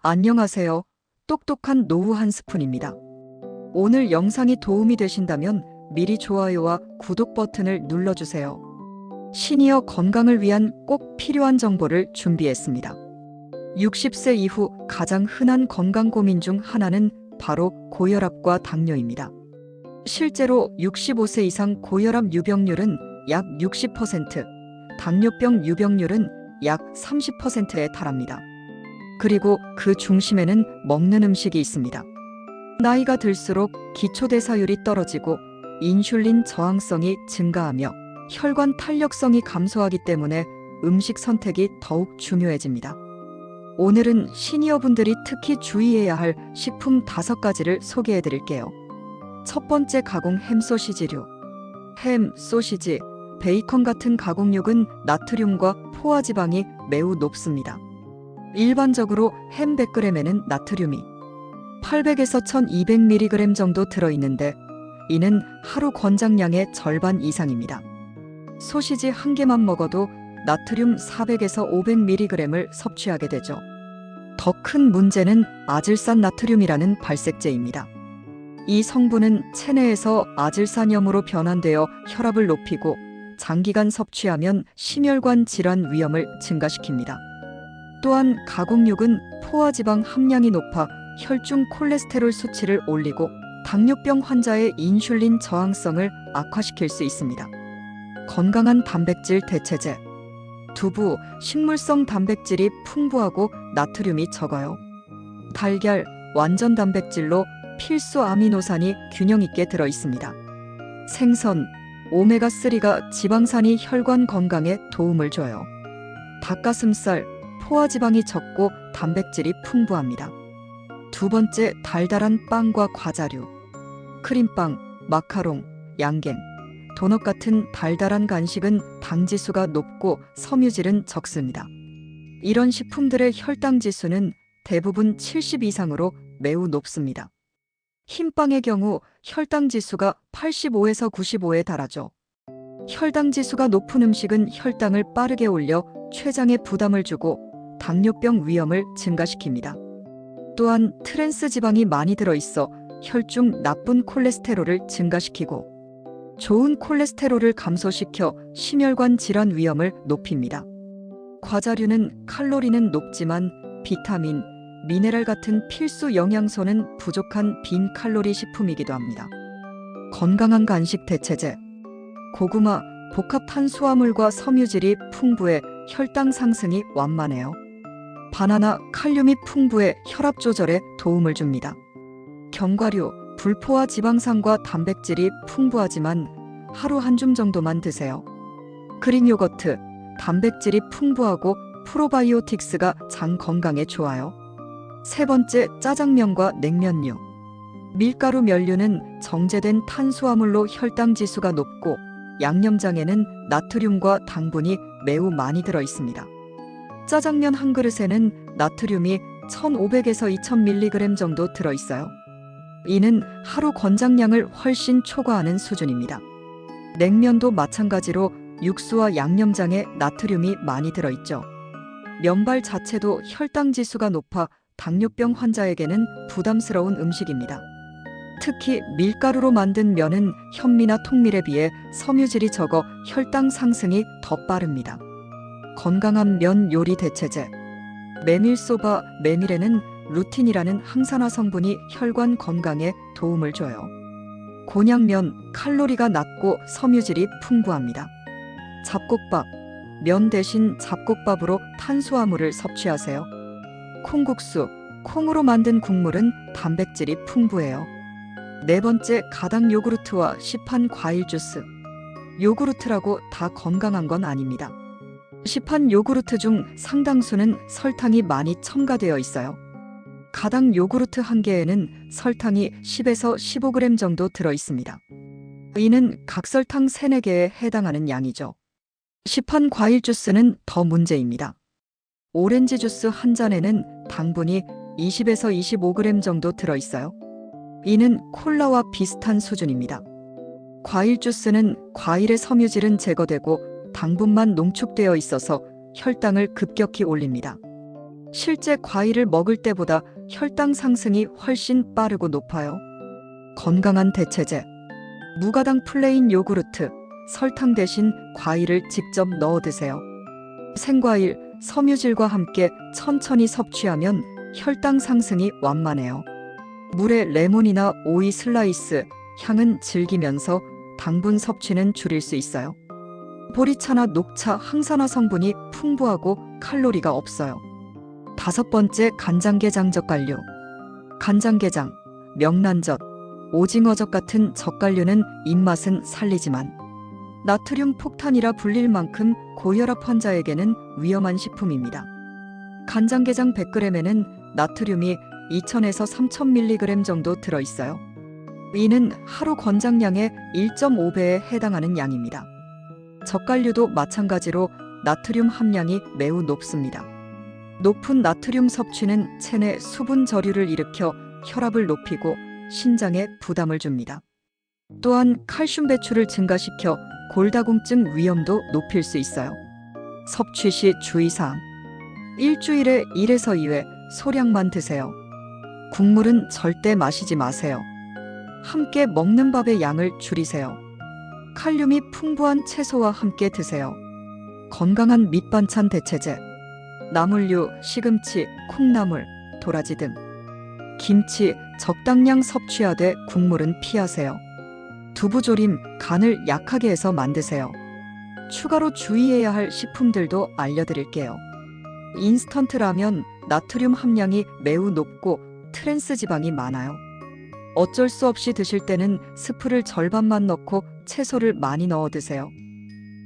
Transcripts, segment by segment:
안녕하세요. 똑똑한 노후 한 스푼입니다. 오늘 영상이 도움이 되신다면 미리 좋아요와 구독 버튼을 눌러주세요. 시니어 건강을 위한 꼭 필요한 정보를 준비했습니다. 60세 이후 가장 흔한 건강 고민 중 하나는 바로 고혈압과 당뇨입니다. 실제로 65세 이상 고혈압 유병률은 약 60%, 당뇨병 유병률은 약 30%에 달합니다. 그리고 그 중심에는 먹는 음식이 있습니다. 나이가 들수록 기초대사율이 떨어지고 인슐린 저항성이 증가하며 혈관 탄력성이 감소하기 때문에 음식 선택이 더욱 중요해집니다. 오늘은 시니어분들이 특히 주의해야 할 식품 5가지를 소개해 드릴게요. 첫 번째, 가공 햄 소시지류. 햄, 소시지, 베이컨 같은 가공육은 나트륨과 포화지방이 매우 높습니다. 일반적으로 햄 100g에는 나트륨이 800에서 1200mg 정도 들어있는데 이는 하루 권장량의 절반 이상입니다. 소시지 한 개만 먹어도 나트륨 400에서 500mg을 섭취하게 되죠. 더 큰 문제는 아질산 나트륨이라는 발색제입니다. 이 성분은 체내에서 아질산염으로 변환되어 혈압을 높이고 장기간 섭취하면 심혈관 질환 위험을 증가시킵니다. 또한 가공육은 포화지방 함량이 높아 혈중 콜레스테롤 수치를 올리고 당뇨병 환자의 인슐린 저항성을 악화시킬 수 있습니다. 건강한 단백질 대체제. 두부, 식물성 단백질이 풍부하고 나트륨이 적어요. 달걀, 완전 단백질로 필수 아미노산이 균형 있게 들어 있습니다. 생선, 오메가3가 지방산이 혈관 건강에 도움을 줘요. 닭가슴살, 포화지방이 적고 단백질이 풍부합니다. 두 번째, 달달한 빵과 과자류. 크림빵, 마카롱, 양갱, 도넛 같은 달달한 간식은 당지수가 높고 섬유질은 적습니다. 이런 식품들의 혈당 지수는 대부분 70 이상으로 매우 높습니다. 흰빵의 경우 혈당 지수가 85에서 95에 달하죠. 혈당 지수가 높은 음식은 혈당을 빠르게 올려 췌장에 부담을 주고 당뇨병 위험을 증가시킵니다. 또한 트랜스 지방이 많이 들어있어 혈중 나쁜 콜레스테롤을 증가시키고 좋은 콜레스테롤을 감소시켜 심혈관 질환 위험을 높입니다. 과자류는 칼로리는 높지만 비타민, 미네랄 같은 필수 영양소는 부족한 빈 칼로리 식품이기도 합니다. 건강한 간식 대체제. 고구마, 복합 탄수화물과 섬유질이 풍부해 혈당 상승이 완만해요. 바나나, 칼륨이 풍부해 혈압 조절에 도움을 줍니다. 견과류, 불포화 지방산과 단백질이 풍부하지만 하루 한 줌 정도만 드세요. 그릭 요거트, 단백질이 풍부하고 프로바이오틱스가 장 건강에 좋아요. 세 번째, 짜장면과 냉면류. 밀가루 면류는 정제된 탄수화물로 혈당 지수가 높고 양념장에는 나트륨과 당분이 매우 많이 들어 있습니다. 짜장면 한 그릇에는 나트륨이 1500에서 2000mg 정도 들어 있어요. 이는 하루 권장량을 훨씬 초과하는 수준입니다. 냉면도 마찬가지로 육수와 양념장에 나트륨이 많이 들어 있죠. 면발 자체도 혈당 지수가 높아 당뇨병 환자에게는 부담스러운 음식입니다. 특히 밀가루로 만든 면은 현미나 통밀에 비해 섬유질이 적어 혈당 상승이 더 빠릅니다. 건강한 면 요리 대체제. 메밀소바, 메밀에는 루틴이라는 항산화 성분이 혈관 건강에 도움을 줘요. 곤약면, 칼로리가 낮고 섬유질이 풍부합니다. 잡곡밥, 면 대신 잡곡밥으로 탄수화물을 섭취하세요. 콩국수, 콩으로 만든 국물은 단백질이 풍부해요. 네 번째, 가당 요구르트와 시판 과일 주스. 요구르트라고 다 건강한 건 아닙니다. 시판 요구르트 중 상당수는 설탕이 많이 첨가되어 있어요. 가당 요구르트 한 개에는 설탕이 10에서 15g 정도 들어 있습니다. 이는 각설탕 3, 4개에 해당하는 양이죠. 시판 과일 주스는 더 문제입니다. 오렌지 주스 한 잔에는 당분이 20에서 25g 정도 들어 있어요. 이는 콜라와 비슷한 수준입니다. 과일 주스는 과일의 섬유질은 제거되고 당분만 농축되어 있어서 혈당을 급격히 올립니다. 실제 과일을 먹을 때보다 혈당 상승이 훨씬 빠르고 높아요. 건강한 대체제. 무가당 플레인 요구르트, 설탕 대신 과일을 직접 넣어 드세요. 생과일, 섬유질과 함께 천천히 섭취하면 혈당 상승이 완만해요. 물에 레몬이나 오이 슬라이스, 향은 즐기면서 당분 섭취는 줄일 수 있어요. 보리차나 녹차, 항산화 성분이 풍부하고 칼로리가 없어요. 5번째, 간장게장 젓갈류. 간장게장, 명란젓, 오징어젓 같은 젓갈류는 입맛은 살리지만 나트륨 폭탄이라 불릴 만큼 고혈압 환자에게는 위험한 식품입니다. 간장게장 100g에는 나트륨이 2000에서 3000mg 정도 들어있어요. 이는 하루 권장량의 1.5배에 해당하는 양입니다. 젓갈류도 마찬가지로 나트륨 함량이 매우 높습니다. 높은 나트륨 섭취는 체내 수분 저류를 일으켜 혈압을 높이고 신장에 부담을 줍니다. 또한 칼슘 배출을 증가시켜 골다공증 위험도 높일 수 있어요. 섭취 시 주의사항. 일주일에 1에서 2회 소량만 드세요. 국물은 절대 마시지 마세요. 함께 먹는 밥의 양을 줄이세요. 칼륨이 풍부한 채소와 함께 드세요. 건강한 밑반찬 대체제. 나물류, 시금치, 콩나물, 도라지 등. 김치 적당량 섭취하되 국물은 피하세요. 두부조림, 간을 약하게 해서 만드세요. 추가로 주의해야 할 식품들도 알려드릴게요. 인스턴트 라면, 나트륨 함량이 매우 높고 트랜스 지방이 많아요. 어쩔 수 없이 드실 때는 스프를 절반만 넣고 채소를 많이 넣어 드세요.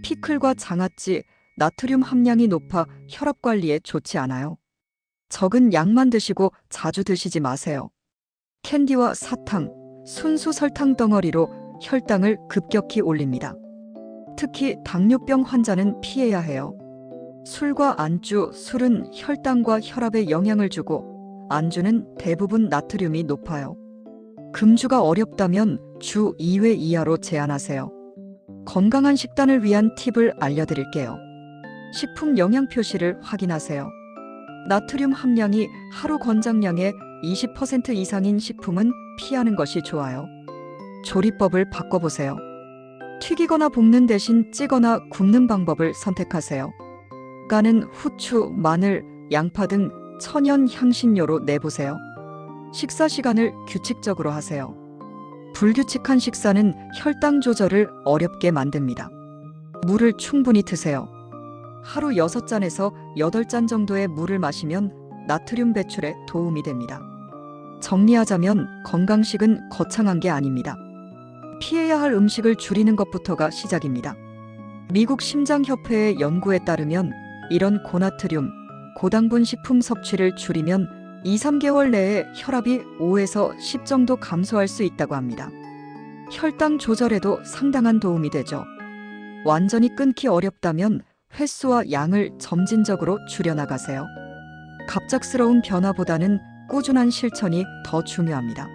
피클과 장아찌, 나트륨 함량이 높아 혈압 관리에 좋지 않아요. 적은 양만 드시고 자주 드시지 마세요. 캔디와 사탕, 순수 설탕 덩어리로 혈당을 급격히 올립니다. 특히 당뇨병 환자는 피해야 해요. 술과 안주, 술은 혈당과 혈압에 영향을 주고 안주는 대부분 나트륨이 높아요. 금주가 어렵다면 주 2회 이하로 제한하세요. 건강한 식단을 위한 팁을 알려드릴게요. 식품 영양 표시를 확인하세요. 나트륨 함량이 하루 권장량의 20% 이상인 식품은 피하는 것이 좋아요. 조리법을 바꿔보세요. 튀기거나 볶는 대신 찌거나 굽는 방법을 선택하세요. 간은 후추, 마늘, 양파 등 천연 향신료로 내보세요. 식사 시간을 규칙적으로 하세요. 불규칙한 식사는 혈당 조절을 어렵게 만듭니다. 물을 충분히 드세요. 하루 6잔에서 8잔 정도의 물을 마시면 나트륨 배출에 도움이 됩니다. 정리하자면 건강식은 거창한 게 아닙니다. 피해야 할 음식을 줄이는 것부터가 시작입니다. 미국 심장협회의 연구에 따르면 이런 고나트륨, 고당분 식품 섭취를 줄이면 2-3개월 내에 혈압이 5에서 10 정도 감소할 수 있다고 합니다. 혈당 조절에도 상당한 도움이 되죠. 완전히 끊기 어렵다면 횟수와 양을 점진적으로 줄여나가세요. 갑작스러운 변화보다는 꾸준한 실천이 더 중요합니다.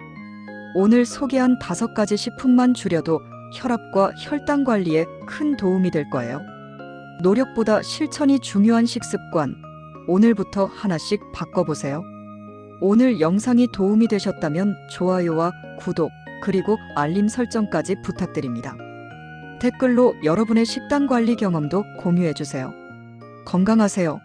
오늘 소개한 5가지 식품만 줄여도 혈압과 혈당 관리에 큰 도움이 될 거예요. 노력보다 실천이 중요한 식습관, 오늘부터 하나씩 바꿔보세요. 오늘 영상이 도움이 되셨다면 좋아요와 구독, 그리고 알림 설정까지 부탁드립니다. 댓글로 여러분의 식단 관리 경험도 공유해주세요. 건강하세요.